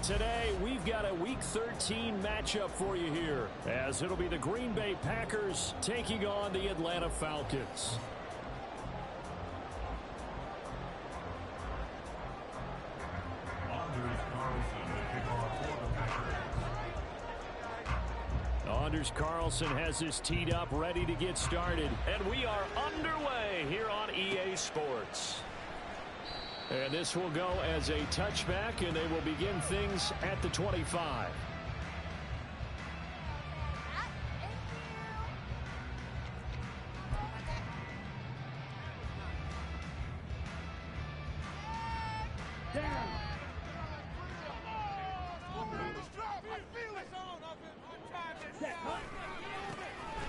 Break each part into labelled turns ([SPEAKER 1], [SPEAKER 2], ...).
[SPEAKER 1] Today, we've got a Week 13 matchup for you here, as it'll be the Green Bay Packers taking on the Atlanta Falcons. Anders Carlson has his teed up, ready to get started. And we are underway here on EA Sports. And this will go as a touchback, and they will begin things at the 25.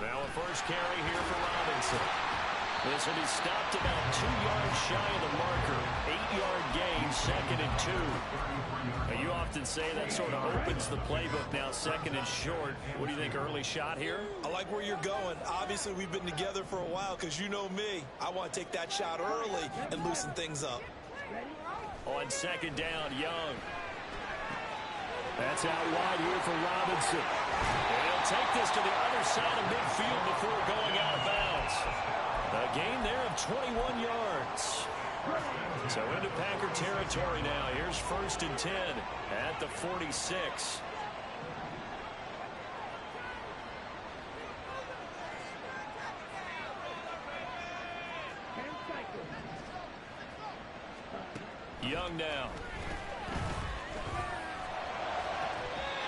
[SPEAKER 1] Now a first carry here for Robinson. This will be stopped about 2 yards shy of the marker. 8-yard gain, 2nd and 2. Now, you often say that sort of opens the playbook now, 2nd and short. What do you think, early shot here?
[SPEAKER 2] I like where you're going. Obviously, we've been together for a while because you know me. I want to take that shot early and loosen things up.
[SPEAKER 1] On 2nd down, Young. That's out wide here for Robinson. And he'll take this to the other side of midfield before going out of bounds. A gain there of 21 yards. So into Packer territory now. Here's 1st and 10 at the 46. Young now.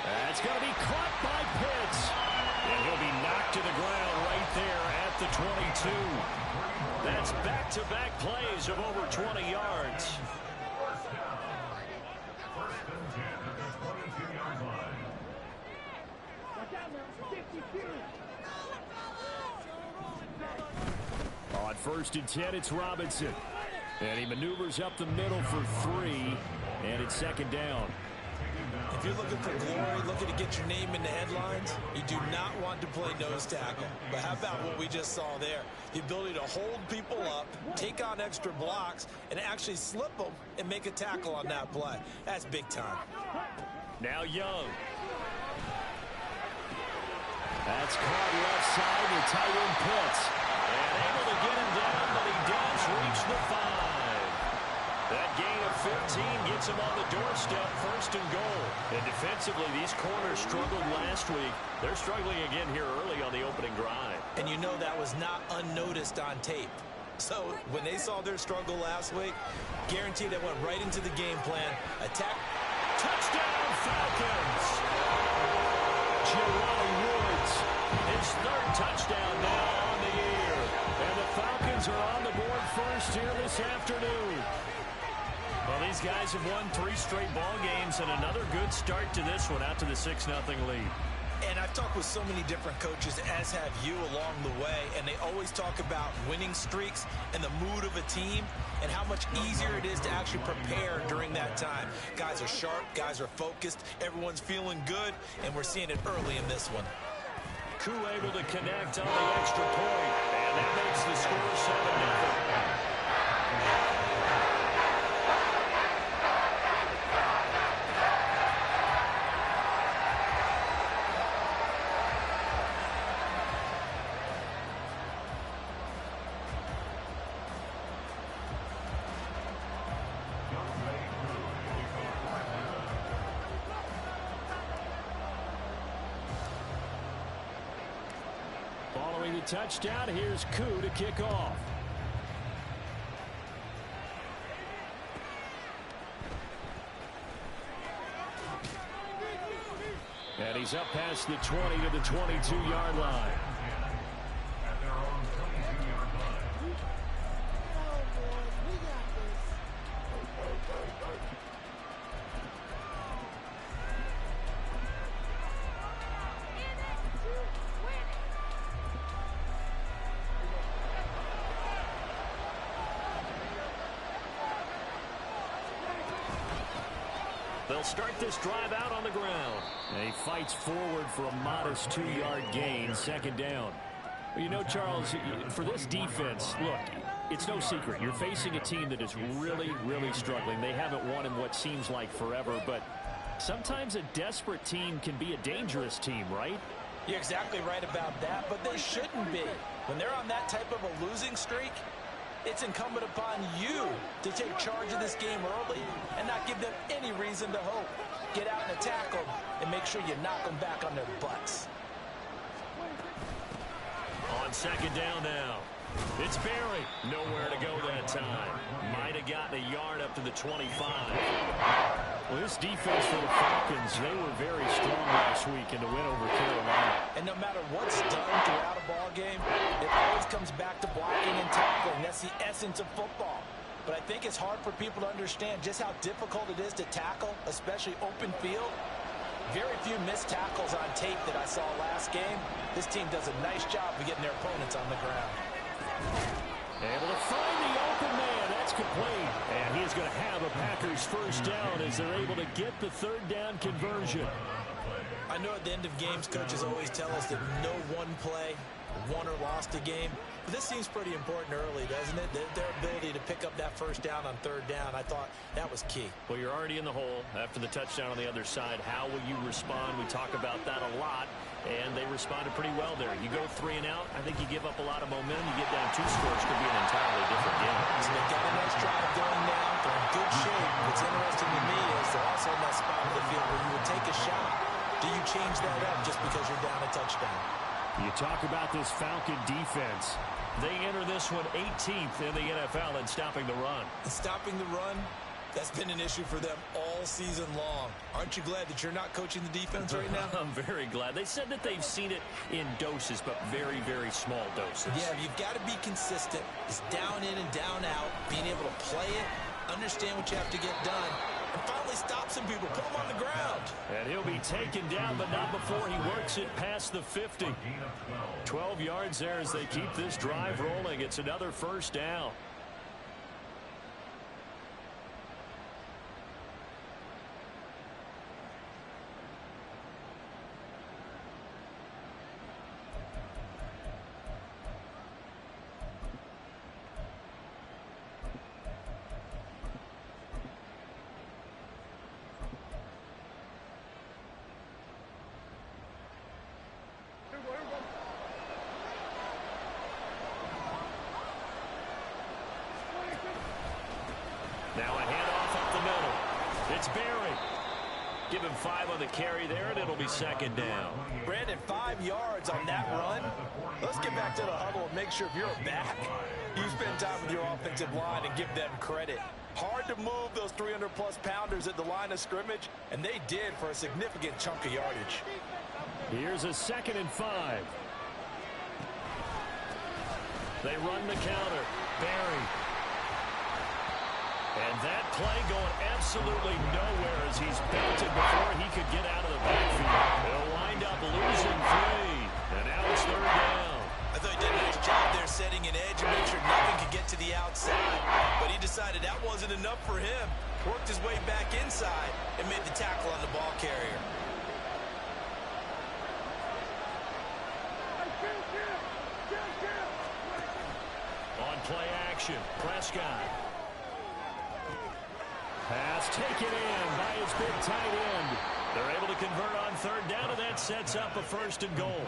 [SPEAKER 1] That's going to be caught by Pitts. And he'll be knocked to the ground right there at the 22. That's back-to-back plays of over 20 yards. On 1st and 10, it's Robinson. And he maneuvers up the middle for 3. And it's 2nd down.
[SPEAKER 2] If you're looking for glory, looking to get your name in the headlines, you do not want to play nose tackle. But how about what we just saw there? The ability to hold people up, take on extra blocks, and actually slip them and make a tackle on that play. That's big time.
[SPEAKER 1] Now Young. That's caught left side with Tyron Pitts. And able to get him down, but he does reach the 5. That gain of 15 gets him on the doorstep, 1st and goal. And defensively, these corners struggled last week. They're struggling again here early on the opening drive.
[SPEAKER 2] And you know that was not unnoticed on tape. So when they saw their struggle last week, guaranteed they went right into the game plan. Attack.
[SPEAKER 1] Touchdown, Falcons! Jelani Woods, his 3rd touchdown now on the year. And the Falcons are on the board first here this afternoon. Well, these guys have won 3 straight ball games and another good start to this one out to the 6-0 lead.
[SPEAKER 2] And I've talked with so many different coaches, as have you along the way, and they always talk about winning streaks and the mood of a team and how much easier it is to actually prepare during that time. Guys are sharp, guys are focused, everyone's feeling good, and we're seeing it early in this one.
[SPEAKER 1] Koo able to connect on the extra point, and that makes the score 7-0. Following the touchdown, here's Koo to kick off. And he's up past the 20 to the 22-yard line. They'll start this drive out on the ground. And he fights forward for a modest 2-yard gain, 2nd down. Well, you know, Charles, for this defense, look, it's no secret. You're facing a team that is really, really struggling. They haven't won in what seems like forever, but Sometimes a desperate team can be a dangerous team, right?
[SPEAKER 2] You're exactly right about that, but they shouldn't be. When they're on that type of a losing streak, it's incumbent upon you to take charge of this game early and not give them any reason to hope. Get out and attack them and make sure you knock them back on their butts.
[SPEAKER 1] On second down now. It's Barry. Nowhere to go that time. Might have gotten a yard up to the 25. Well, this defense for the Falcons, they were very strong last week in the win over Carolina.
[SPEAKER 2] And no matter what's done throughout a ball game, it always comes back to blocking and tackling. That's the essence of football. But I think it's hard for people to understand just how difficult it is to tackle, especially open field. Very few missed tackles on tape that I saw last game. This team does a nice job of getting their opponents on the ground.
[SPEAKER 1] Able to find the open man. That's complete. And he's going to have a Packers first down as they're able to get the third down conversion.
[SPEAKER 2] I know at the end of games, coaches always tell us that no one play won or lost a game. But this seems pretty important early, doesn't it? Their ability to pick up that first down on third down, I thought that was key.
[SPEAKER 1] Well, you're already in the hole after the touchdown on the other side. How will you respond? We talk about that a lot, and they responded pretty well there. You go 3 and out, I think you give up a lot of momentum. You get down 2 scores, could be an entirely different game.
[SPEAKER 2] So they got a nice drive going now. They're in good shape. What's interesting to me is they're also in that spot of the field where you would take a shot. Do you change that up just because you're down a touchdown?
[SPEAKER 1] You talk about this Falcon defense. They enter this one 18th in the NFL in stopping the run.
[SPEAKER 2] And stopping the run, that's been an issue for them all season long. Aren't you glad that you're not coaching the defense right now?
[SPEAKER 1] I'm very glad. They said that they've seen it in doses, but very, very small doses.
[SPEAKER 2] Yeah, you've got to be consistent. It's down in and down out, being able to play it, understand what you have to get done, and finally stop some people, put them on the ground.
[SPEAKER 1] And he'll be taken down, but not before he works it past the 50. 12 yards there as they keep this drive rolling. It's another first down. Now a handoff up the middle. It's Barry. Give him 5 on the carry there, and it'll be second down.
[SPEAKER 2] Brandon, 5 yards on that run. Let's get back to the huddle and make sure if you're back, you spend time with your offensive line and give them credit. Hard to move those 300-plus pounders at the line of scrimmage, and they did for a significant chunk of yardage.
[SPEAKER 1] Here's a 2nd and 5. They run the counter. Barry. And that play going absolutely nowhere as he's belted before he could get out of the backfield. He'll wind up losing 3. And now it's third down.
[SPEAKER 2] I thought he did a nice job there setting an edge and make sure nothing could get to the outside. But he decided that wasn't enough for him. Worked his way back inside and made the tackle on the ball carrier.
[SPEAKER 1] On play action, Prescott. Pass taken in by his big tight end. They're able to convert on third down, and that sets up a 1st and goal.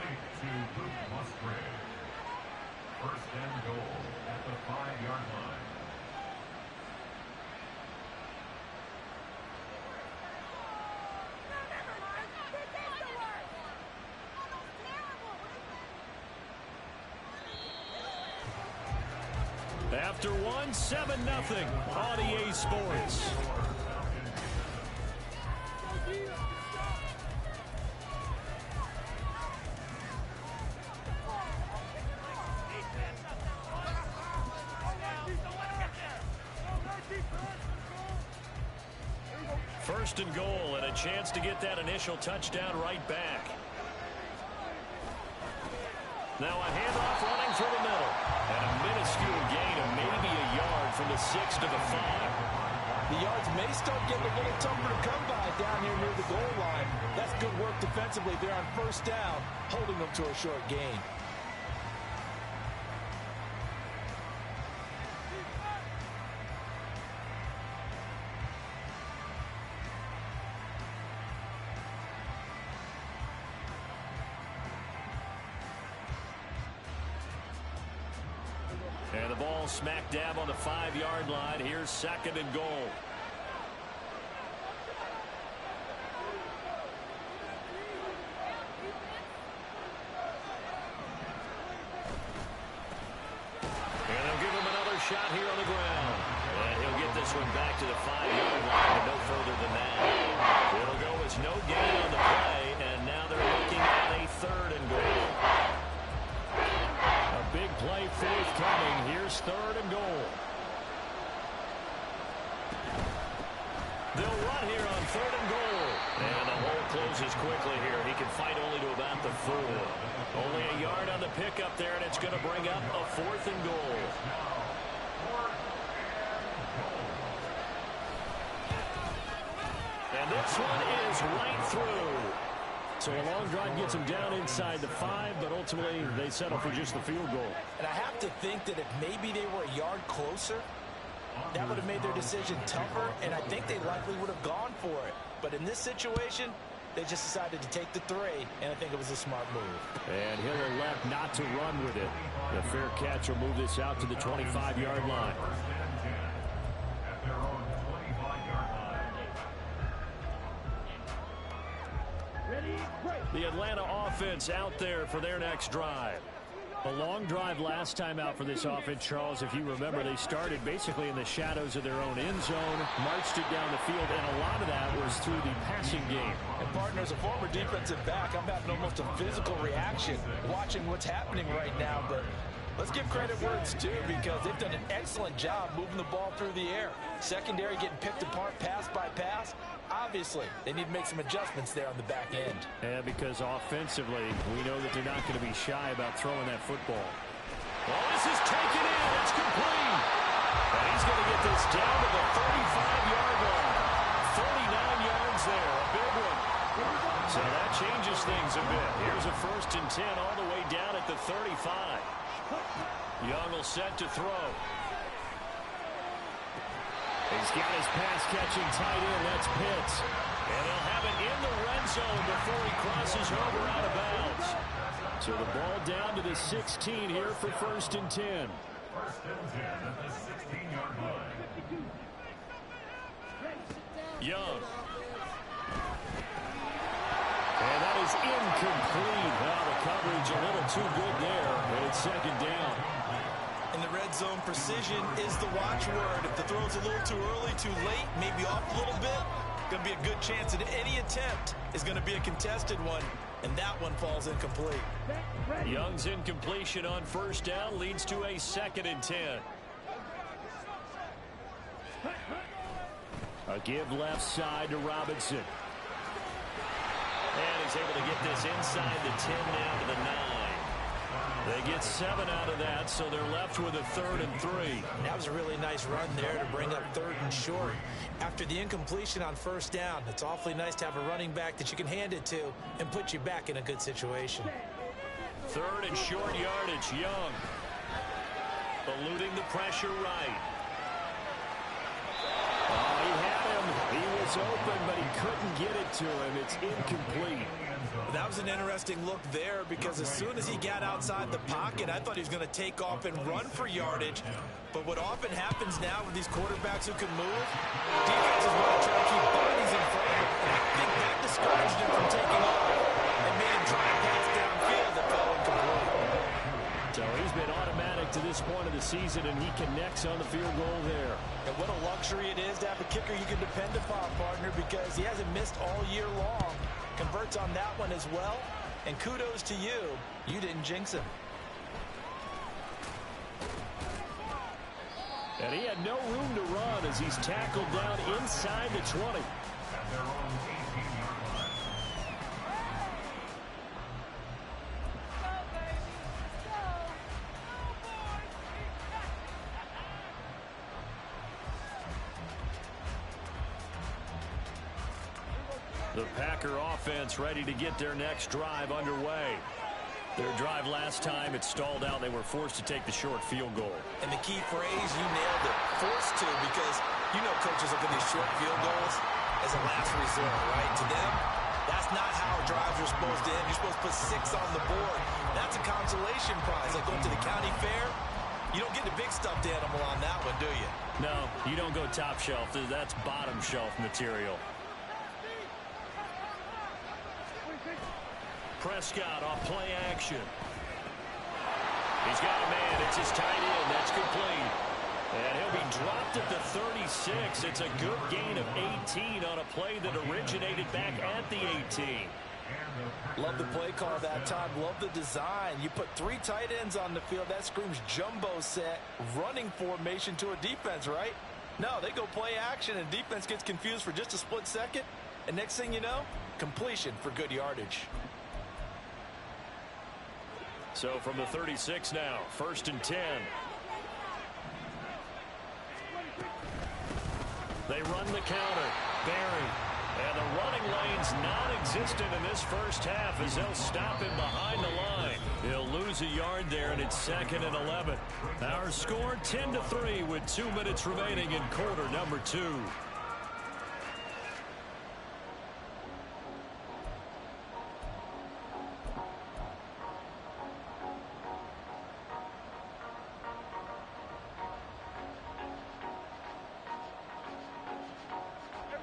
[SPEAKER 3] First and goal at the 5-yard line.
[SPEAKER 1] After one, 7-0 on EA Sports. First and goal, and a chance to get that initial touchdown right back. Now a handoff running for the middle. And a minuscule gain of maybe a yard from the 6 to the 5.
[SPEAKER 2] The yards may start getting a little tougher to come by down here near the goal line. That's good work defensively there on first down, holding them to a short gain.
[SPEAKER 1] And the ball smack dab on the 5-yard line. Here's 2nd and goal. And they'll give him another shot here on the ground. And he'll get this one back to the 5-yard line, but no further than that. It'll go as no gain on the play, and now they're looking at a 3rd and goal. A big play forthcoming. Here's 3rd and goal. They'll run here on 3rd and goal. And the hole closes quickly here. He can fight only to about the 4. Only a yard on the pickup there, and it's going to bring up a 4th and goal. And this one is right through. So a long drive gets them down inside the 5, but ultimately they settle for just the field goal.
[SPEAKER 2] And I have to think that if maybe they were a yard closer, that would have made their decision tougher, and I think they likely would have gone for it. But in this situation, they just decided to take the 3, and I think it was a smart move.
[SPEAKER 1] And Hill elect not to run with it. The fair catch will move this out to the 25-yard line.
[SPEAKER 3] At their own 25-yard line.
[SPEAKER 1] The Atlanta offense out there for their next drive. A long drive last time out for this offense, Charles. If you remember, they started basically in the shadows of their own end zone, marched it down the field, and a lot of that was through the passing game.
[SPEAKER 2] And partner, as a former defensive back, I'm having almost a physical reaction watching what's happening right now. But let's give credit where it's due, because they've done an excellent job moving the ball through the air. Secondary getting picked apart pass by pass. Obviously, they need to make some adjustments there on the back end.
[SPEAKER 1] And because offensively, we know that they're not going to be shy about throwing that football. Well, this is taken in. It's complete. And he's going to get this down to the 35-yard line. 39 yards there. A big one. So that changes things a bit. Here's a 1st and 10 all the way down at the 35. Young will set to throw. He's got his pass-catching tight end. That's Pitts. And he'll have it in the red zone before he crosses over out of bounds. So the ball down to the 16 here for 1st and 10.
[SPEAKER 3] 1st and 10 at the 16-yard line.
[SPEAKER 1] Young. And that is incomplete. Well, the coverage a little too good there, and it's 2nd down.
[SPEAKER 2] In the red zone, precision is the watchword. If the throw's a little too early, too late, maybe off a little bit, going to be a good chance that any attempt is going to be a contested one, and that one falls incomplete.
[SPEAKER 1] Young's incompletion on 1st down leads to a 2nd and 10. A give left side to Robinson. And he's able to get this inside the 10 down to the 9. They get 7 out of that, so they're left with a 3rd and 3.
[SPEAKER 2] That was a really nice run there to bring up 3rd and short. After the incompletion on 1st down, it's awfully nice to have a running back that you can hand it to and put you back in a good situation.
[SPEAKER 1] 3rd and short yardage. Young eluding the pressure right. Oh, he had him. He was open, but he couldn't get it to him. It's incomplete.
[SPEAKER 2] That was an interesting look there, because as soon as he got outside the pocket, I thought he was going to take off and run for yardage. But what often happens now with these quarterbacks who can move, defenses want to try to keep bodies in front of him. And I think that discouraged him from taking off and made him try to pass downfield that fell incomplete.
[SPEAKER 1] So he's been automatic to this point of the season, and he connects on the field goal there.
[SPEAKER 2] And what a luxury it is to have a kicker you can depend upon, partner, because he hasn't missed all year long. Converts on that one as well, and kudos to you. You didn't jinx him.
[SPEAKER 1] And he had no room to run as he's tackled down inside the 20.
[SPEAKER 3] At their own 18-yard line.
[SPEAKER 1] The Packer offense ready to get their next drive underway. Their drive last time, it stalled out. They were forced to take the short field goal.
[SPEAKER 2] And the key phrase, you nailed it, forced to, because you know coaches look at these short field goals as a last resort, right? To them, that's not how drives are supposed to end. You're supposed to put 6 on the board. That's a consolation prize. Like going to the county fair, You don't get the big stuffed animal on that one, do you?
[SPEAKER 1] No, you don't go top shelf. That's bottom shelf material. Prescott off play action. He's got a man. It's his tight end. That's complete. And he'll be dropped at the 36. It's a good gain of 18 on a play that originated back at the 18.
[SPEAKER 2] Love the play call that time. Love the design. You put 3 tight ends on the field. That screams jumbo set, running formation to a defense, right? No, they go play action, and defense gets confused for just a split second. And next thing you know, completion for good yardage.
[SPEAKER 1] So from the 36 now, 1st and 10. They run the counter. Barry. And the running lane's non-existent in this first half as they'll stop him behind the line. He'll lose a yard there, and it's 2nd and 11. Our score 10-3 with 2 minutes remaining in quarter number 2.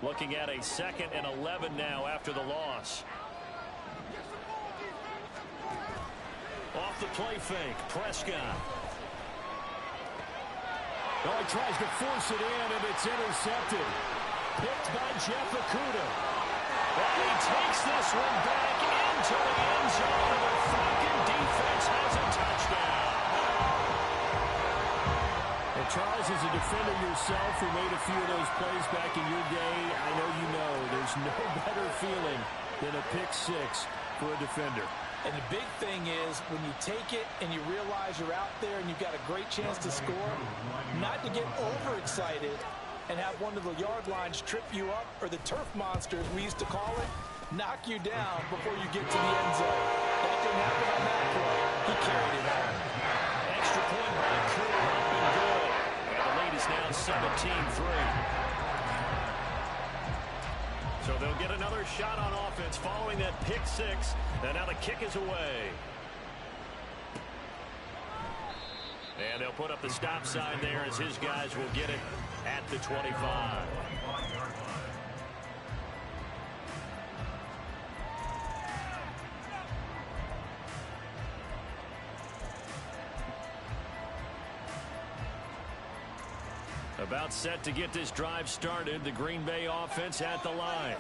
[SPEAKER 1] Looking at a 2nd and 11 now after the loss. Off the play fake, Prescott. Oh, he tries to force it in, and it's intercepted. Picked by Jeff Okudah. And he takes this one back into the end zone, and the Falcon defense has a touchdown. And Charles, as a defender yourself who made a few of those plays back in your day, I know you know there's no better feeling than a pick 6 for a defender.
[SPEAKER 2] And the big thing is when you take it and you realize you're out there and you've got a great chance to score, not to get overexcited and have one of the yard lines trip you up, or the turf monsters we used to call it, knock you down before you get to the end zone. That didn't happen on that play. He carried it out.
[SPEAKER 1] Extra point by Cooper, up and good. And the lead is now 17-3. So they'll get another shot on offense following that pick 6. And now the kick is away. And they'll put up the stop sign there as his guys will get it at the 25. About set to get this drive started. The Green Bay offense at the line.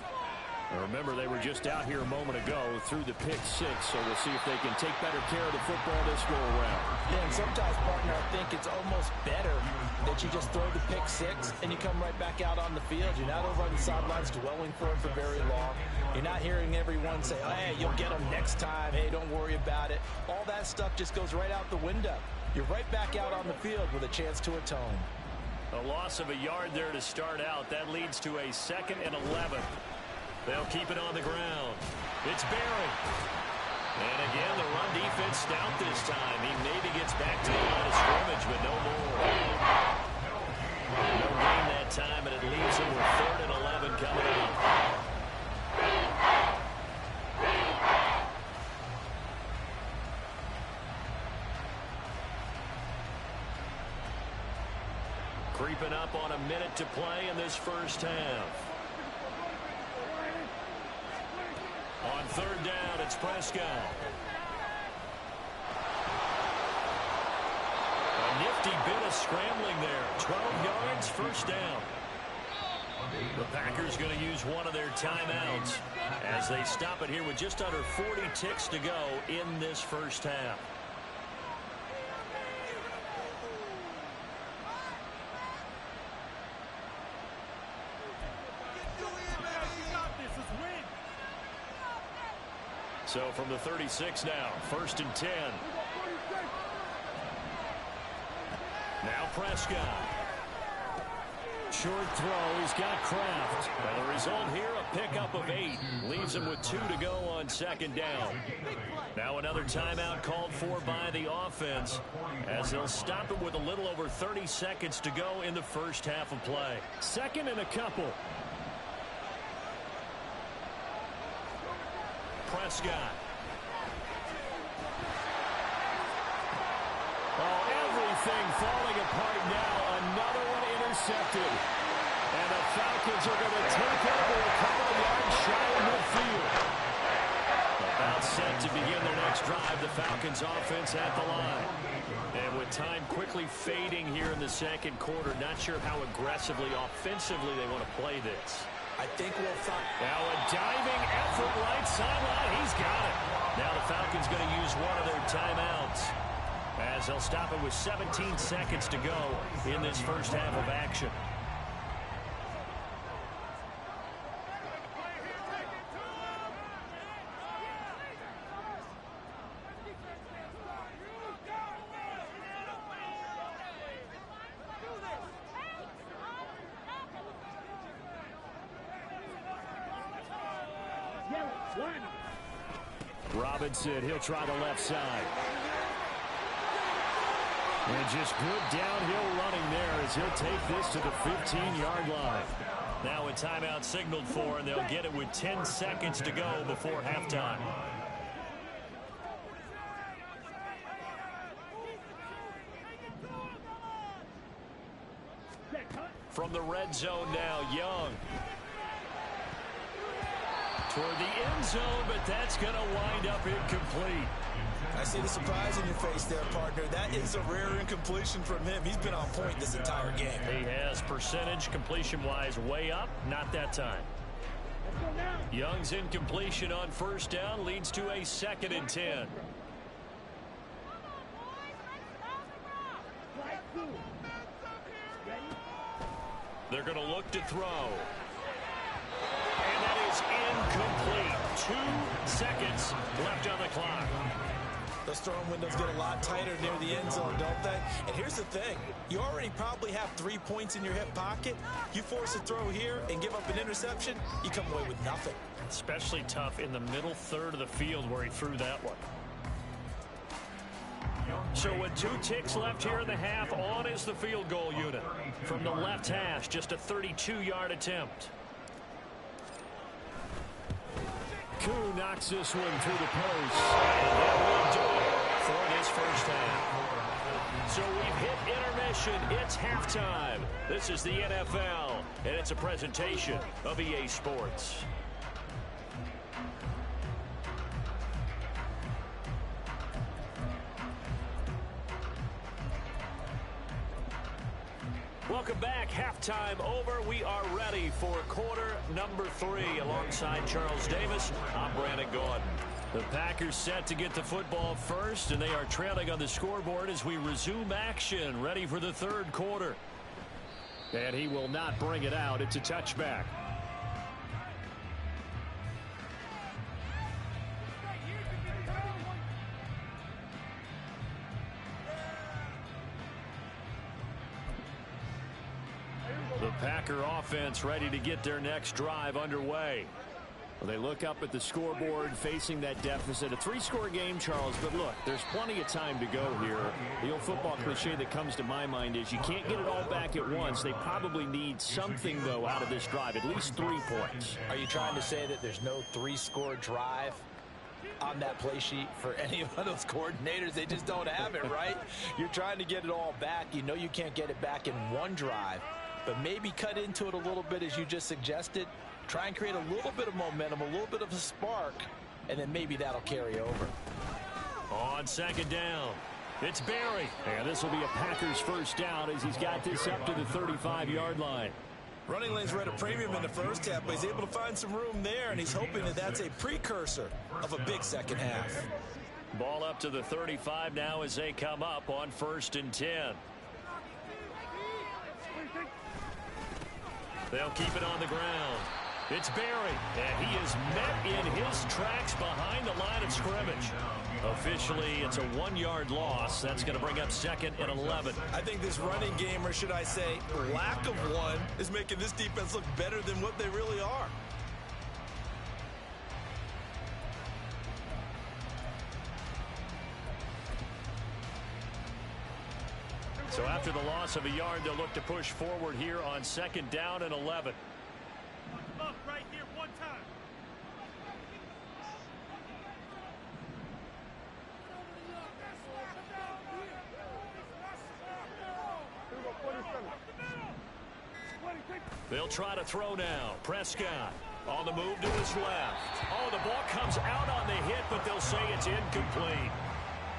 [SPEAKER 1] Remember, they were just out here a moment ago through the pick 6, so we'll see if they can take better care of the football this go around.
[SPEAKER 2] Yeah, and sometimes, partner, I think it's almost better that you just throw the pick 6 and you come right back out on the field. You're not over on the sidelines dwelling for it for very long. You're not hearing everyone say, oh, hey, you'll get them next time. Hey, don't worry about it. All that stuff just goes right out the window. You're right back out on the field with a chance to atone.
[SPEAKER 1] A loss of a yard there to start out. That leads to a 2nd and 11. They'll keep it on the ground. It's Barry. And again, the run defense stout this time. He maybe gets back to the line of scrimmage, but no more. No gain that time, and it leaves him with 3rd and 11 coming up. Creeping up on a minute to play in this first half. On 3rd down, it's Prescott. A nifty bit of scrambling there. 12 yards, 1st down. The Packers going to use one of their timeouts as they stop it here with just under 40 ticks to go in this first half. So from the 36 now, 1st and 10. Now Prescott. Short throw, he's got Kraft. And the result here, a pickup of 8. Leaves him with 2 to go on 2nd down. Now another timeout called for by the offense as they'll stop it with a little over 30 seconds to go in the first half of play. 2nd and a couple. Prescott. Oh, every Everything falling apart now. Another one intercepted. And the Falcons are going to take over a couple of yards shy of midfield. About set to begin their next drive. The Falcons offense at the line. And with time quickly fading here in the second quarter, not sure how aggressively, offensively they want to play this.
[SPEAKER 2] I think we'll find.
[SPEAKER 1] Now a diving effort right sideline. He's got it. Now the Falcons going to use one of their timeouts, as they'll stop it with 17 seconds to go in this first half of action. Robinson, he'll try the left side. And just good downhill running there as he'll take this to the 15-yard line. Now a timeout signaled for, and they'll get it with 10 seconds to go before halftime. From the red zone now, Young. Toward the end zone, but that's going to wind up incomplete.
[SPEAKER 2] I see the surprise in your face there, partner. That is a rare incompletion from him. He's been on point this entire game.
[SPEAKER 1] He has percentage completion-wise way up, not that time. Young's incompletion on first down leads to a 2nd and 10. They're going to look to throw. And that is incomplete. 2 seconds left on the clock.
[SPEAKER 2] Those throwing windows get a lot tighter near the end zone, don't they? And here's the thing. You already probably have 3 points in your hip pocket. You force a throw here and give up an interception, you come away with nothing.
[SPEAKER 1] Especially tough in the middle third of the field where he threw that one. So with 2 ticks left here in the half, on is the field goal unit. From the left hash, just a 32-yard attempt. Koo knocks this one through the post. And that will do it for this first half. So we've hit intermission. It's halftime. This is the NFL, and it's a presentation of EA Sports. Welcome back. Halftime over. We are ready for quarter number 3. Alongside Charles Davis, I'm Brandon Gaudin. The Packers set to get the football first, and they are trailing on the scoreboard as we resume action, ready for the third quarter. And he will not bring it out. It's a touchback. The Packer offense ready to get their next drive underway. Well, they look up at the scoreboard facing that deficit. A 3-score game, Charles, but look, there's plenty of time to go here. The old football cliche that comes to my mind is you can't get it all back at once. They probably need something, though, out of this drive, at least 3 points.
[SPEAKER 2] Are you trying to say that there's no 3-score drive on that play sheet for any of those coordinators? They just don't have it, right? You're trying to get it all back. You know you can't get it back in one drive. But maybe cut into it a little bit, as you just suggested. Try and create a little bit of momentum, a little bit of a spark, and then maybe that'll carry over.
[SPEAKER 1] On second down, it's Barry. And this will be a Packers first down as he's got this up to the 35-yard line.
[SPEAKER 2] Running lanes were at a premium in the first half, but he's able to find some room there, and he's hoping that that's a precursor of a big second half.
[SPEAKER 1] Ball up to the 35 now as they come up on 1st and 10. They'll keep it on the ground. It's Barry, and he is met in his tracks behind the line of scrimmage. Officially, it's a 1-yard loss. That's going to bring up 2nd and 11.
[SPEAKER 2] I think this running game, or should I say lack of one, is making this defense look better than what they really are.
[SPEAKER 1] So after the loss of a yard, they'll look to push forward here on 2nd down and 11.
[SPEAKER 4] Up right here, one time.
[SPEAKER 1] They'll try to throw now. Prescott on the move to his left. Oh, the ball comes out on the hit, but they'll say it's incomplete.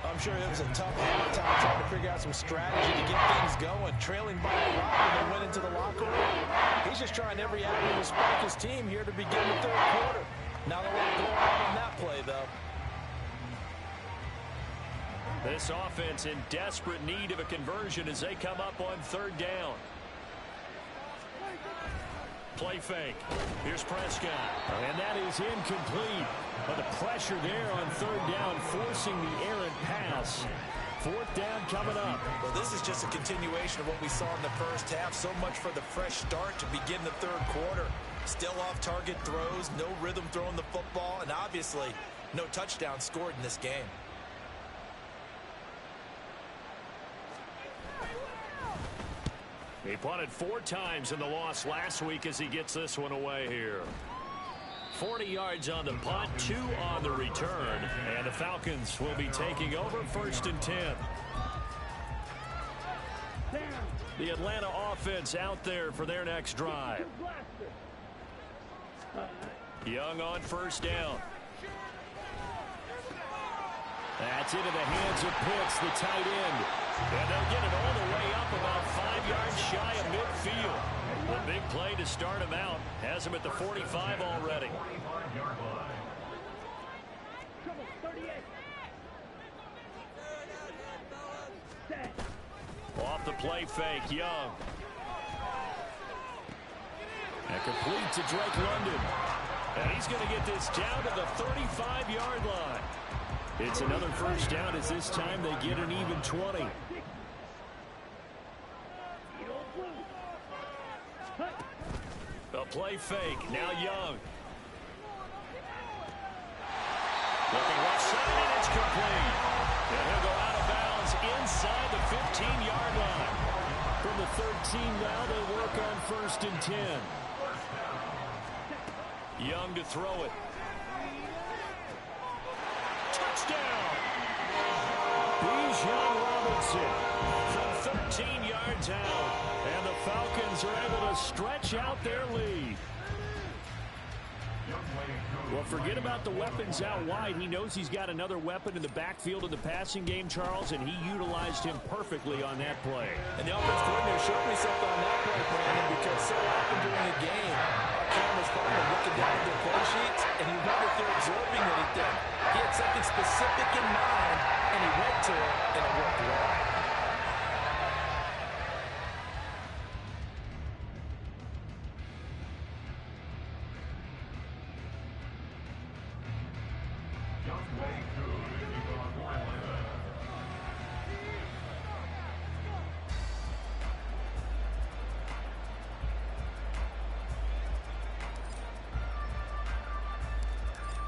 [SPEAKER 2] I'm sure it was a tough halftime trying to figure out some strategy to get things going. Trailing by a lot when they went into the locker room. He's just trying every avenue to spark his team here to begin the third quarter. Not a lot going on that play, though.
[SPEAKER 1] This offense in desperate need of a conversion as they come up on third down. Play fake. Here's Prescott. And that is incomplete. But the pressure there on third down, forcing the errant pass. Fourth down coming up.
[SPEAKER 2] Well, this is just a continuation of what we saw in the first half. So much for the fresh start to begin the third quarter. Still off-target throws, no rhythm throwing the football, and obviously no touchdown scored in this game.
[SPEAKER 1] He punted 4 times in the loss last week as he gets this one away here. 40 yards on the punt, 2 on the return, and the Falcons will be taking over 1st and 10. The Atlanta offense out there for their next drive. Young on 1st down. That's into the hands of Pitts, the tight end. And they'll get it all the way up about 5 yards shy of midfield. The big play to start him out has him at the 45 already. Off the play fake, Young. And complete to Drake London. And he's going to get this down to the 35-yard line. It's another 1st down as this time they get an even 20. A play fake. Now Young. Looking left side, and it's complete. And he'll go out of bounds inside the 15-yard line. From the 13 now, they work on 1st and 10. Young to throw it. Touchdown! Bijan Robinson from 13 yards out. And the Falcons are able to stretch out their lead. Well, forget about the weapons out wide. He knows he's got another weapon in the backfield of the passing game, Charles, and he utilized him perfectly on that play.
[SPEAKER 2] And the offense coordinator showed me something on that play, Brandon, because so often during the game, our cameras find him looking down at their play sheets, and you wonder if they're absorbing anything. He had something specific in mind, and he went to it, and it worked well.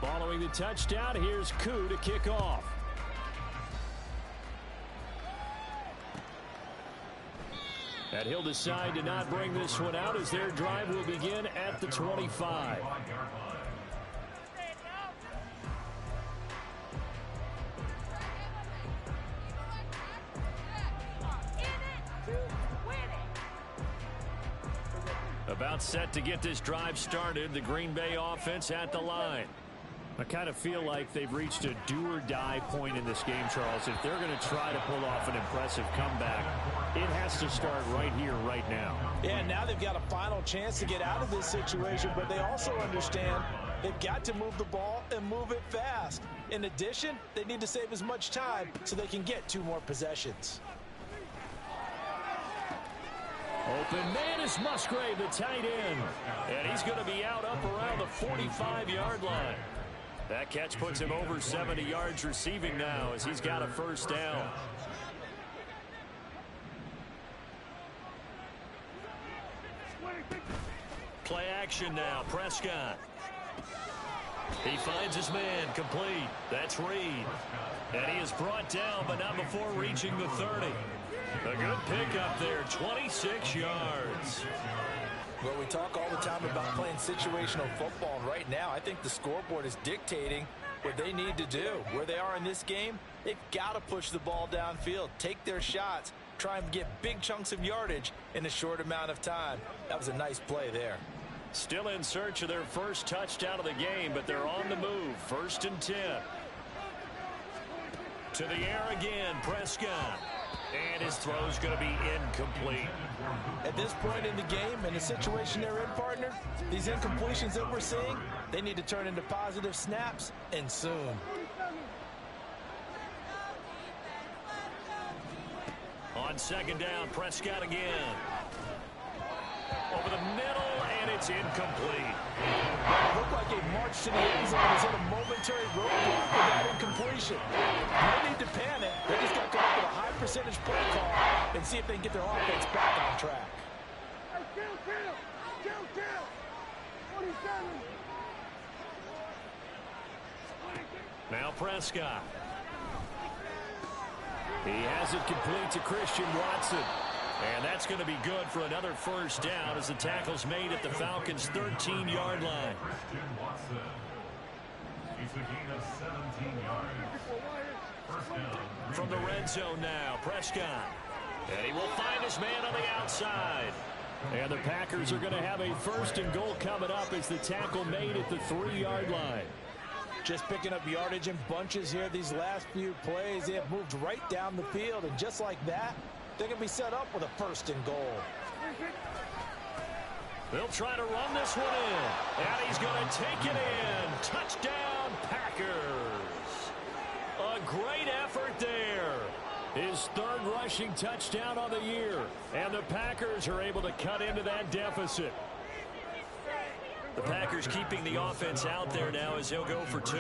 [SPEAKER 1] Following the touchdown, here's Koo to kick off. And he'll decide to not bring this one out as their drive will begin at the 25. About set to get this drive started, the Green Bay offense at the line. I kind of feel like they've reached a do-or-die point in this game, Charles. If they're going to try to pull off an impressive comeback, it has to start right here, right now.
[SPEAKER 2] Yeah, now they've got a final chance to get out of this situation, but they also understand they've got to move the ball and move it fast. In addition, they need to save as much time so they can get 2 more possessions.
[SPEAKER 1] Open man is Musgrave, the tight end. And he's going to be out up around the 45-yard line. That catch puts him over 70 yards receiving now as he's got a 1st down. Play action now. Prescott. He finds his man complete. That's Reed. And he is brought down, but not before reaching the 30. A good pickup there, 26 yards.
[SPEAKER 2] Well, we talk all the time about playing situational football, and right now I think the scoreboard is dictating what they need to do. Where they are in this game, they've got to push the ball downfield, take their shots, try and get big chunks of yardage in a short amount of time. That was a nice play there.
[SPEAKER 1] Still in search of their first touchdown of the game, but they're on the move. 1st and 10. To the air again, Prescott. And his throw's going to be incomplete.
[SPEAKER 2] At this point in the game, in the situation they're in, partner, these incompletions that we're seeing, they need to turn into positive snaps, and soon.
[SPEAKER 1] On 2nd down, Prescott again. Over the middle, and it's incomplete.
[SPEAKER 2] It looked like a march to the end zone is in a momentary roadblock with that incompletion. No need to panic. They just got to come up with a high percentage play call and see if they can get their offense back on track.
[SPEAKER 1] Now Prescott. He has it complete to Christian Watson. And that's going to be good for another 1st down as the tackle's made at the Falcons' 13-yard line.
[SPEAKER 3] Christian Watson. He's a gain of 17 yards. 1st down.
[SPEAKER 1] From the red zone now, Prescott. And he will find his man on the outside. And the Packers are going to have a 1st and goal coming up as the tackle made at the 3-yard line.
[SPEAKER 2] Just picking up yardage in bunches here these last few plays. They have moved right down the field, and just like that, they're going to be set up with a 1st and goal.
[SPEAKER 1] They'll try to run this one in. And he's going to take it in. Touchdown, Packers. A great effort there. His 3rd rushing touchdown on the year. And the Packers are able to cut into that deficit. The Packers keeping the offense out there now as they'll go for 2.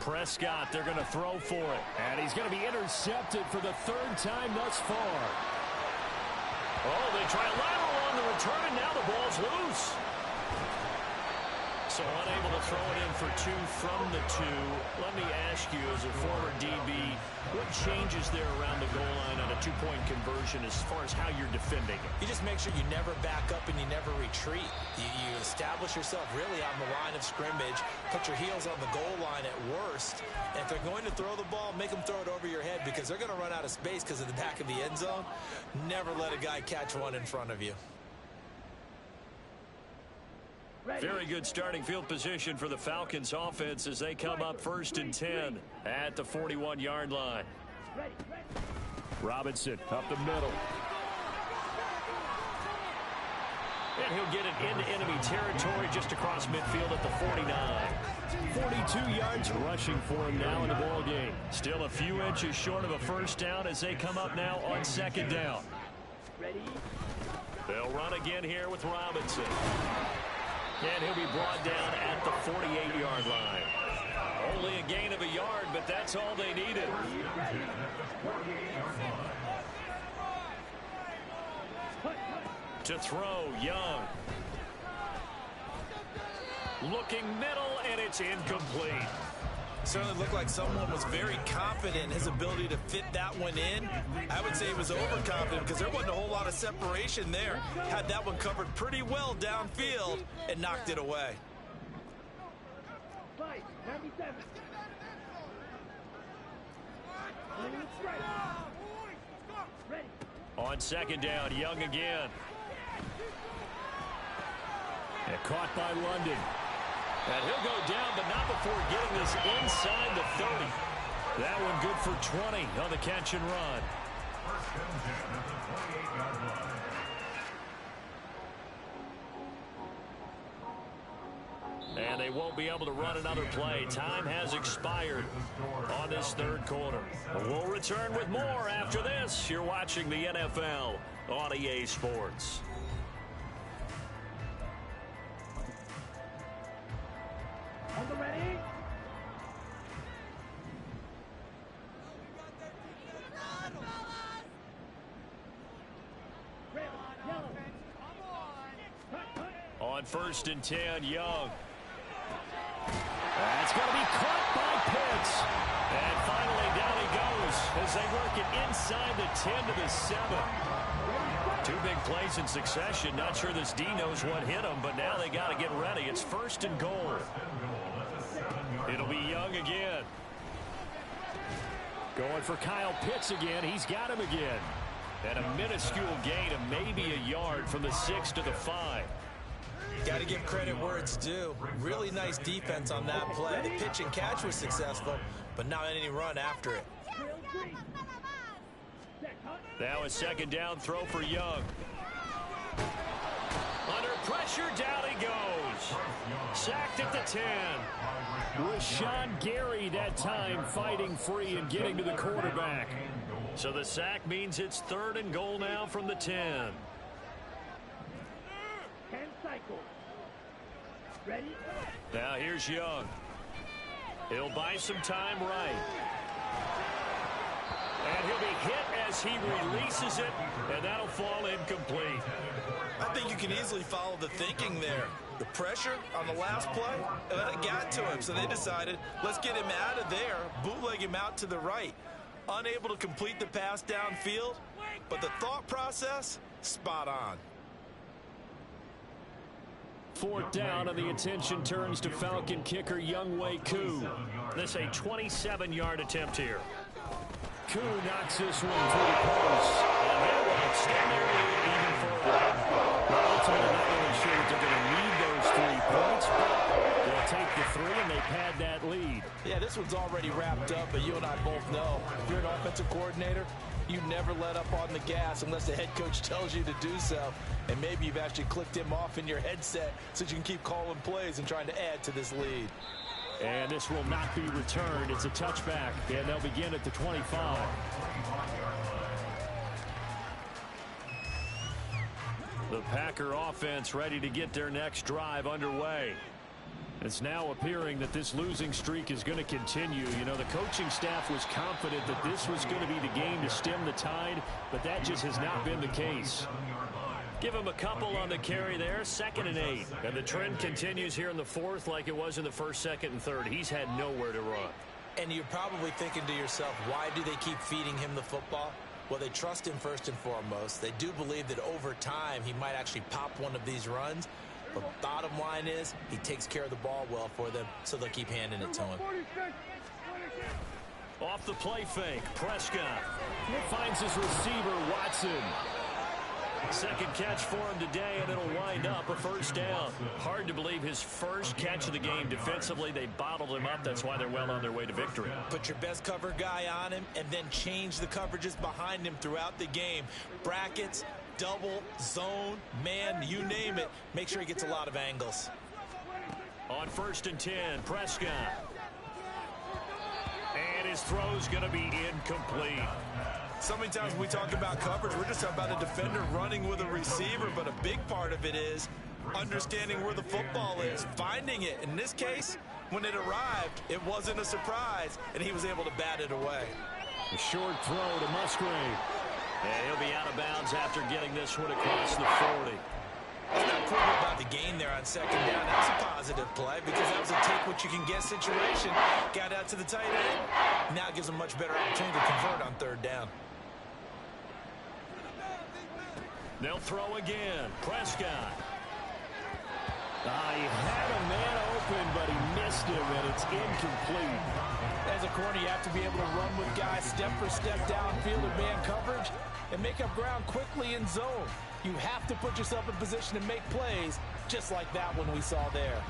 [SPEAKER 1] Prescott, they're going to throw for it. And he's going to be intercepted for the 3rd time thus far. Oh, they try a lateral on the return, and now the ball's loose. So unable to throw it in for 2 from the 2. Let me ask you, as a former DB, what changes there around the goal line on a 2-point conversion as far as how you're defending it?
[SPEAKER 2] You just make sure you never back up and you never retreat. You establish yourself really on the line of scrimmage, put your heels on the goal line at worst. And if they're going to throw the ball, make them throw it over your head because they're going to run out of space because of the back of the end zone. Never let a guy catch one in front of you.
[SPEAKER 1] Very good starting field position for the Falcons offense as they come up 1st and 10 at the 41-yard line. Robinson up the middle. And he'll get it into enemy territory just across midfield at the 49. 42 yards rushing for him now in the ball game. Still a few inches short of a 1st down as they come up now on 2nd down. They'll run again here with Robinson. And he'll be brought down at the 48-yard line. Only a gain of a yard, but that's all they needed. To throw, Young. Looking middle, and it's incomplete.
[SPEAKER 2] Certainly looked like someone was very confident in his ability to fit that one in. I would say he was overconfident because there wasn't a whole lot of separation there. Had that one covered pretty well downfield and knocked it away.
[SPEAKER 1] On 2nd down, Young again. And caught by London. And he'll go down, but not before getting this inside the 30. That one good for 20 on the catch and run. And they won't be able to run another play. Time has expired on this 3rd quarter. We'll return with more after this. You're watching the NFL on EA Sports. On 1st and 10, Young. That's going to be caught by Pitts. And finally down he goes as they work it inside the 10 to the 7. 2 big plays in succession. Not sure this D knows what hit him, but now they got to get ready. It's 1st and goal. It'll be Young again. Going for Kyle Pitts again. He's got him again. And a minuscule gain of maybe a yard from the 6 to the 5.
[SPEAKER 2] Got to give credit where it's due. Really nice defense on that play. The pitch and catch was successful, but not any run after it.
[SPEAKER 1] Now a second down throw for Young. Under pressure, down he goes. Sacked at the 10. Rashawn Gary that time fighting free and getting to the quarterback. So the sack means it's 3rd and goal now from the 10.
[SPEAKER 4] 10 cycles. Ready?
[SPEAKER 1] Now here's Young. He'll buy some time right. And he'll be hit as he releases it, and that'll fall incomplete.
[SPEAKER 2] I think you can easily follow the thinking there. The pressure on the last play, it got to him, so they decided, let's get him out of there, bootleg him out to the right. Unable to complete the pass downfield, but the thought process, spot on.
[SPEAKER 1] 4th down, and the attention turns to Falcon kicker Younghoe Koo. This a 27-yard attempt here. Koo knocks this one through the post, and that will extend their lead even further. Well, ultimately, not really sure that they're going to need those 3 points, but they'll take the 3, and they pad that lead.
[SPEAKER 2] Yeah, this one's already wrapped up, but you and I both know, if you're an offensive coordinator, you never let up on the gas unless the head coach tells you to do so. And maybe you've actually clicked him off in your headset so you can keep calling plays and trying to add to this lead.
[SPEAKER 1] And this will not be returned. It's a touchback, and they'll begin at the 25. The Packer offense ready to get their next drive underway. It's now appearing that this losing streak is going to continue. You know, the coaching staff was confident that this was going to be the game to stem the tide, but that just has not been the case. Give him a couple on the carry there, 2nd and 8. And the trend continues here in the 4th like it was in the 1st, 2nd, and 3rd. He's had nowhere to run.
[SPEAKER 2] And you're probably thinking to yourself, why do they keep feeding him the football? Well, they trust him first and foremost. They do believe that over time he might actually pop one of these runs. But bottom line is he takes care of the ball well for them, so they'll keep handing it to him.
[SPEAKER 1] Off the play fake, Prescott finds his receiver, Watson. 2nd catch for him today, and it'll wind up a 1st down. Hard to believe his first catch of the game. Defensively, they bottled him up. That's why they're well on their way to victory.
[SPEAKER 2] Put your best cover guy on him, and then change the coverages behind him throughout the game. Brackets, double, zone, man, you name it. Make sure he gets a lot of angles.
[SPEAKER 1] On 1st and 10, Prescott. And his throw's going to be incomplete.
[SPEAKER 2] So many times when we talk about coverage, we're just talking about a defender running with a receiver, but a big part of it is understanding where the football is, finding it. In this case, when it arrived, it wasn't a surprise, and he was able to bat it away.
[SPEAKER 1] A short throw to Musgrave. And he'll be out of bounds after getting this one across the 40.
[SPEAKER 2] It's not cool about the gain there on 2nd down. That was a positive play because that was a take-what-you-can-get situation. Got out to the tight end. Now gives him much better opportunity to convert on 3rd down.
[SPEAKER 1] They'll throw again. Prescott. He had a man open, but he missed him, and it's incomplete.
[SPEAKER 2] As a corner, you have to be able to run with guys step for step downfield in man coverage and make up ground quickly in zone. You have to put yourself in position to make plays, just like that one we saw there.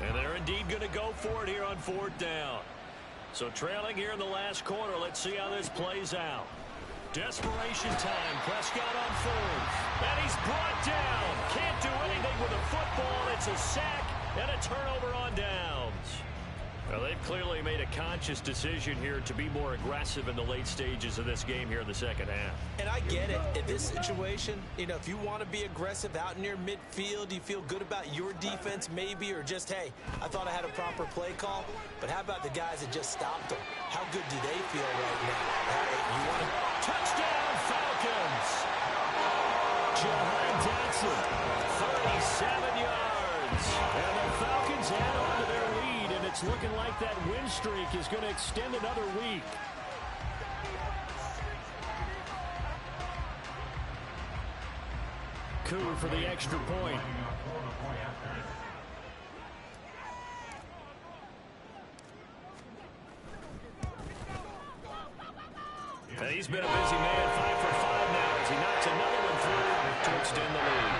[SPEAKER 1] And they're indeed going to go for it here on 4th down. So trailing here in the last quarter, let's see how this plays out. Desperation time, Prescott on 4th. And he's brought down. Can't do anything with a football. It's a sack and a turnover on downs. Well, they've clearly made a conscious decision here to be more aggressive in the late stages of this game here in the 2nd half.
[SPEAKER 2] And I get it. In this situation, you know, if you want to be aggressive out near midfield, you feel good about your defense maybe, or just, hey, I thought I had a proper play call. But how about the guys that just stopped them? How good do they feel right now? Hey, you want to...
[SPEAKER 1] Touchdown, Falcons! Jahan Dotson, 37 yards. And the Falcons add on to their lead, and it's looking like that win streak is going to extend another week. Koo for the extra point. He's been a busy man, 5 for 5 now as he knocks another one through to extend the lead.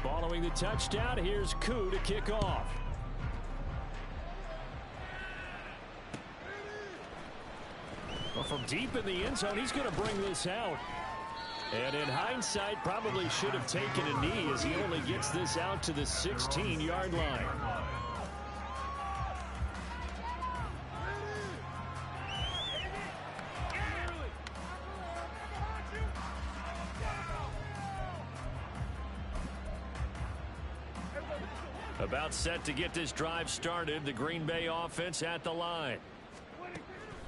[SPEAKER 1] Following the touchdown, here's Koo to kick off. Well, from deep in the end zone, he's going to bring this out. And in hindsight, probably should have taken a knee as he only gets this out to the 16-yard line. About set to get this drive started, the Green Bay offense at the line.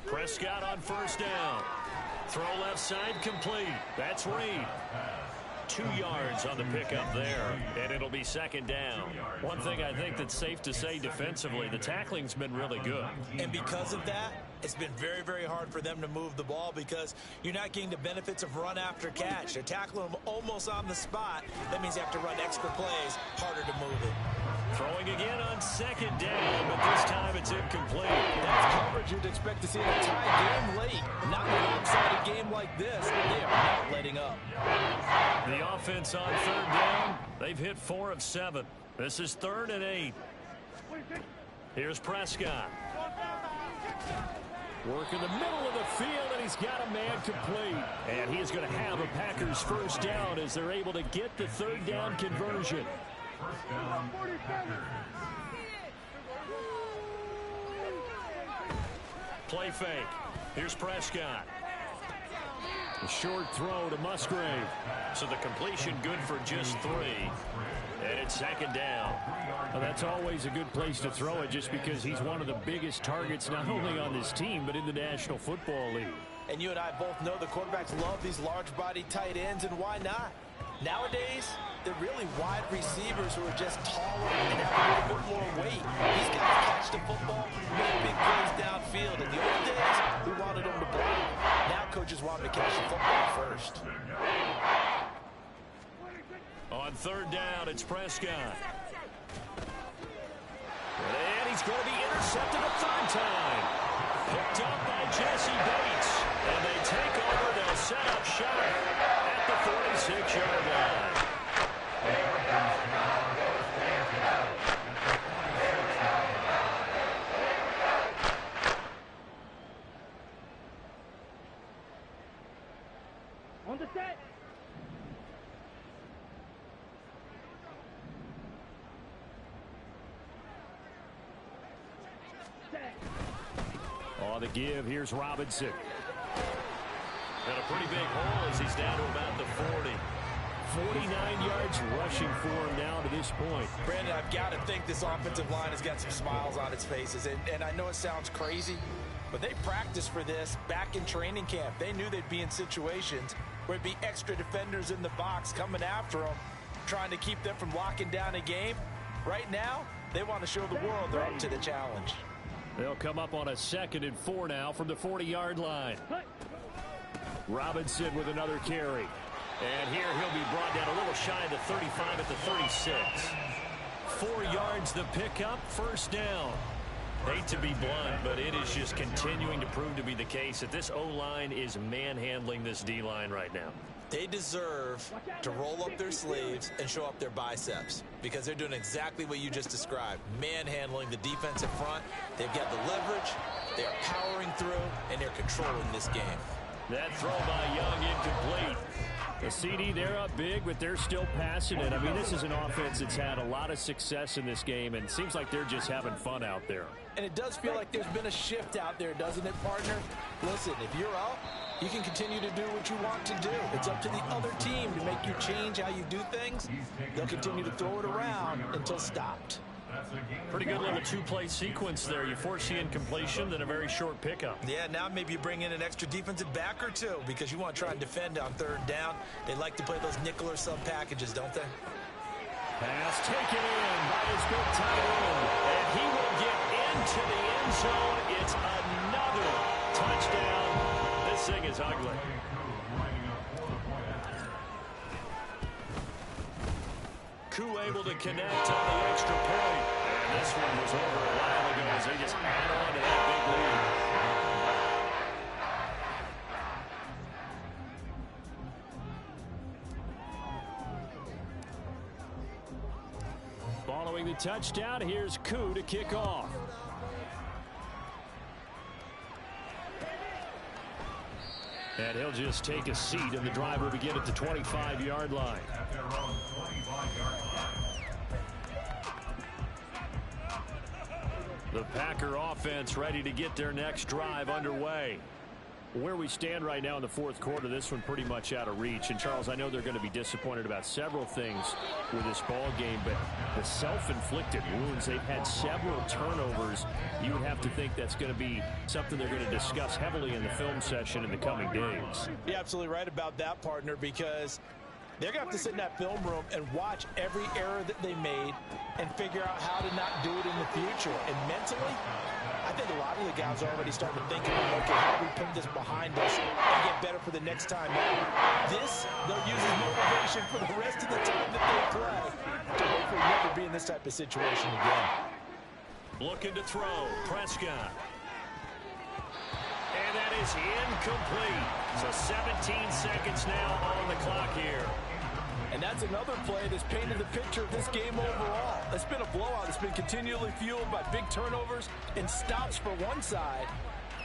[SPEAKER 1] Prescott on first down. Throw left side complete. That's Reed. 2 yards on the pickup there, and it'll be second down. One thing I think that's safe to say defensively, the tackling's been really good.
[SPEAKER 2] And because of that, it's been very, very hard for them to move the ball because you're not getting the benefits of run after catch. They're tackling them almost on the spot. That means you have to run extra plays, harder to move it.
[SPEAKER 1] Throwing again on second down, but this time it's incomplete.
[SPEAKER 2] That's coverage you'd expect to see in a tie game late. Not in a lopsided game like this. They are not letting up.
[SPEAKER 1] The offense on third down, they've hit 4 of 7. This is 3rd and 8. Here's Prescott. Work in the middle of the field, and he's got a man complete. And he is going to have a Packers first down as they're able to get the third down conversion.
[SPEAKER 3] First down, Packers.
[SPEAKER 1] Play fake. Here's Prescott. A short throw to Musgrave. So the completion good for just 3. And it's second down. Well, that's always a good place to throw it just because he's one of the biggest targets not only on this team but in the National Football League.
[SPEAKER 2] And you and I both know the quarterbacks love these large-body tight ends, and why not? Nowadays, they're really wide receivers who are just taller and have a little bit more weight. These guys catch the football, make big plays downfield. In the old days, we wanted them to block. Now coaches want them to catch the football first.
[SPEAKER 1] On third down, it's Prescott. And he's going to be intercepted a third time. Picked up by Jesse Bates. And they take over. They'll set up shop at the 46-yard line.
[SPEAKER 4] On the set.
[SPEAKER 1] On the give, here's Robinson. And a pretty big hole as he's down to about the 40. 49 yards rushing for him now to this point.
[SPEAKER 2] Brandon, I've got to think this offensive line has got some smiles on its faces. And I know it sounds crazy, but they practiced for this back in training camp. They knew they'd be in situations where it'd be extra defenders in the box coming after them, trying to keep them from locking down a game. Right now, they want to show the world they're up to the challenge.
[SPEAKER 1] They'll come up on a 2nd and 4 now from the 40-yard line. Robinson with another carry. And here he'll be brought down a little shy of the 35 at the 36. 4 yards the pickup, first down. Hate to be blunt, but it is just continuing to prove to be the case that this O-line is manhandling this D-line right now.
[SPEAKER 2] They deserve to roll up their sleeves and show up their biceps because they're doing exactly what you just described, manhandling the defensive front. They've got the leverage, they're powering through, and they're controlling this game.
[SPEAKER 1] That throw by Young incomplete. The CD, they're up big, but they're still passing it. I mean, this is an offense that's had a lot of success in this game, and it seems like they're just having fun out there.
[SPEAKER 2] And it does feel like there's been a shift out there, doesn't it, partner? Listen, if you're up, you can continue to do what you want to do. It's up to the other team to make you change how you do things. They'll continue to throw it around until stopped.
[SPEAKER 1] Pretty good little 2-play sequence there. You force the incompletion, then a very short pickup.
[SPEAKER 2] Yeah, now maybe you bring in an extra defensive back or two because you want to try and defend on third down. They like to play those nickel or sub packages, don't they?
[SPEAKER 1] Pass taken in by his big tight end, and he will get into the end zone. It's another touchdown. This thing is ugly. Koo able to connect on the extra point. And this one was over a while ago as they just add on to that big lead. Following the touchdown, here's Koo to kick off. And he'll just take a seat, and the drive will begin at the 25-yard line. The Packer offense ready to get their next drive underway. Where we stand right now in the fourth quarter, this one pretty much out of reach. And, Charles, I know they're going to be disappointed about several things with this ball game, but the self-inflicted wounds, they've had several turnovers. You would have to think that's going to be something they're going to discuss heavily in the film session in the coming days.
[SPEAKER 2] You're absolutely right about that, partner, because they're going to have to sit in that film room and watch every error that they made and figure out how to not do it in the future. And mentally, I think a lot of the guys are already starting to think about, okay, how do we put this behind us and get better for the next time out? This, they'll use as motivation for the rest of the time that they play to hopefully never be in this type of situation again.
[SPEAKER 1] Looking to throw, Prescott. And that is incomplete. So 17 seconds now on the clock here.
[SPEAKER 2] And that's another play that's painted the picture of this game overall. It's been a blowout. It's been continually fueled by big turnovers and stops for one side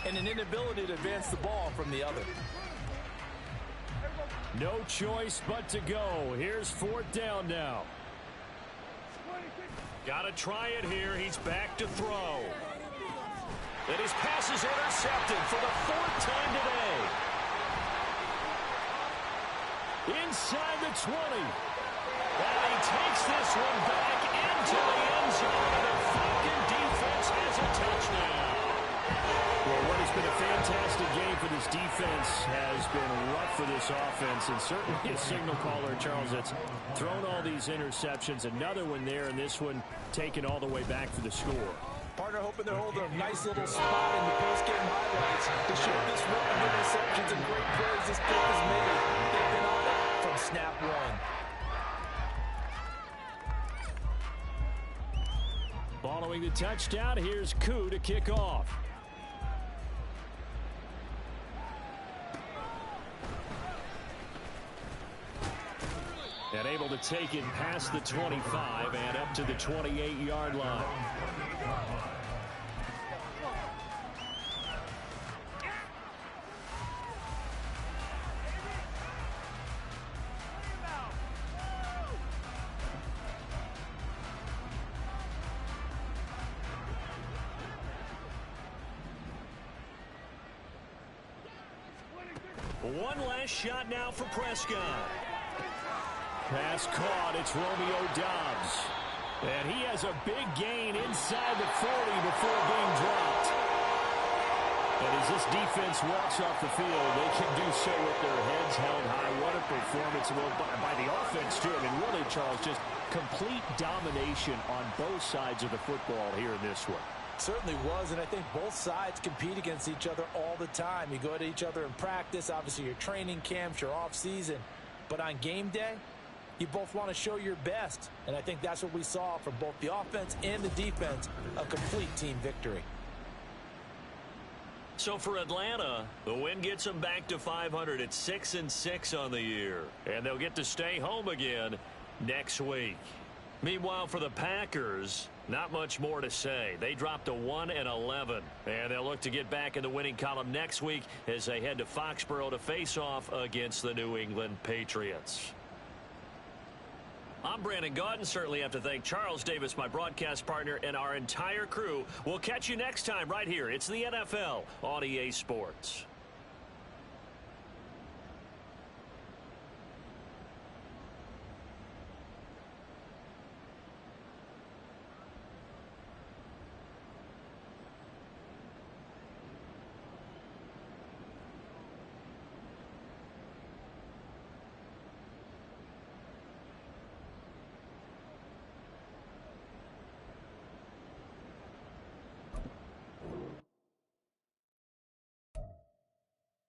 [SPEAKER 2] and an inability to advance the ball from the other.
[SPEAKER 1] No choice but to go. Here's fourth down now. Got to try it here. He's back to throw. And his pass is intercepted for the fourth time today. Inside the 20. And he takes this one back into the end zone. And the Falcon defense has a touchdown. Well, what has been a fantastic game for this defense has been rough for this offense. And certainly a signal caller, Charles, that's thrown all these interceptions. Another one there, and this one taken all the way back for the score.
[SPEAKER 2] Partner hoping they're holding a nice little spot in the post-game highlights to show this run of interceptions and great plays this team has made. They've been on it from snap one.
[SPEAKER 1] Following the touchdown, here's Koo to kick off. And able to take it past the 25 and up to the 28-yard line. One last shot now for Prescott. Pass caught. It's Romeo Doubs. And he has a big gain inside the 40 before being dropped. And as this defense walks off the field, they can do so with their heads held high. What a performance by the offense, too. I mean, really, Charles, just complete domination on both sides of the football here in this one.
[SPEAKER 2] Certainly was, and I think both sides compete against each other all the time. You go to each other in practice, obviously your training camps, your off-season. But on game day, you both want to show your best. And I think that's what we saw from both the offense and the defense, a complete team victory.
[SPEAKER 1] So for Atlanta, the win gets them back to 500 at 6-6 on the year. And they'll get to stay home again next week. Meanwhile, for the Packers, not much more to say. They dropped to 1-11, and they'll look to get back in the winning column next week as they head to Foxborough to face off against the New England Patriots. I'm Brandon Gaudin. Certainly have to thank Charles Davis, my broadcast partner, and our entire crew. We'll catch you next time right here. It's the NFL on EA Sports.